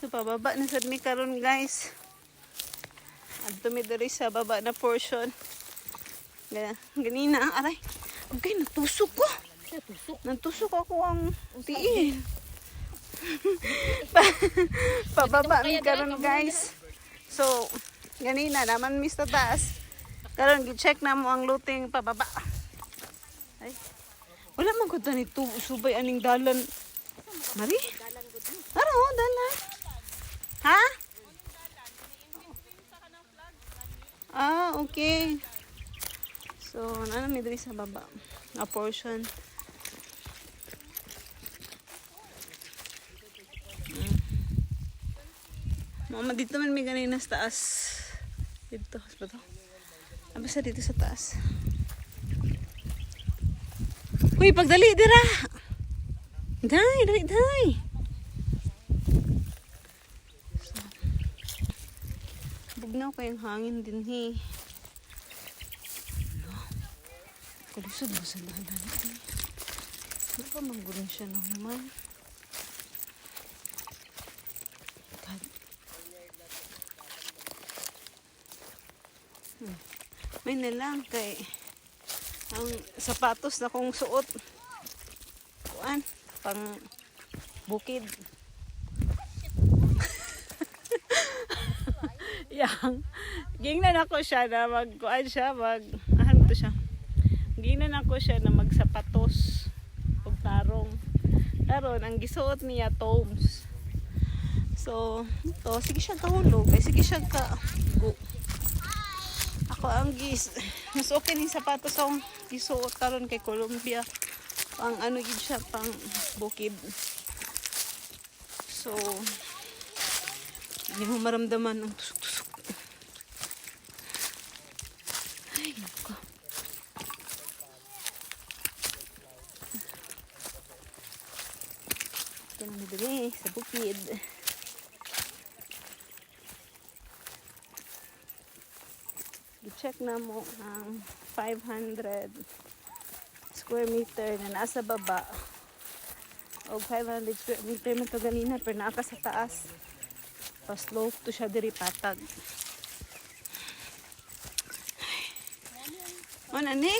So, pababa na sad mi karon guys. Adto mi diri sa baba na portion. Ganina ang aray. Okay, natusok ko. Natusok ako ang tiin. Pababa mi karon guys. So, ganina naman mi sa taas. Karon gi-check na mo ang looting pababa. Ay. Wala man gud ni subay aning dalan. Mari? Ara oh, dalan. Ha? Ah, okay. So, nana mi diri sa baba. A portion. Mama, dito man may ganina sa taas. Dito, ba to? Basta dito sa taas. Uy, pagdali, dira! Day! So, bugnaw ko yung hangin din, he. Kalisod ba sa dalan? Ano pa manggurin siya ng human? May nalang kay ang sapatos na kong suot kuan pang bukid. Yang gingnan ako siya na magkuan siya ano to siya. Gingnan ako siya na magsapatos ug tarong. Karon ang gisuot niya Toms. So, to sige siya kahulog, ay sige siya ka ako ang mas okay ni sapatos akong isuot karon kay Columbia pang ano gid siya pang bukid. So hindi mo maramdaman ang tusok-tusok. Ay nako. Ito na dito sa bukid. I-check na mo ang 500 square meter na nasa baba o 500 square meter na ito ganina pero naka sa taas pa-slope to siya diri patag. Ano ni?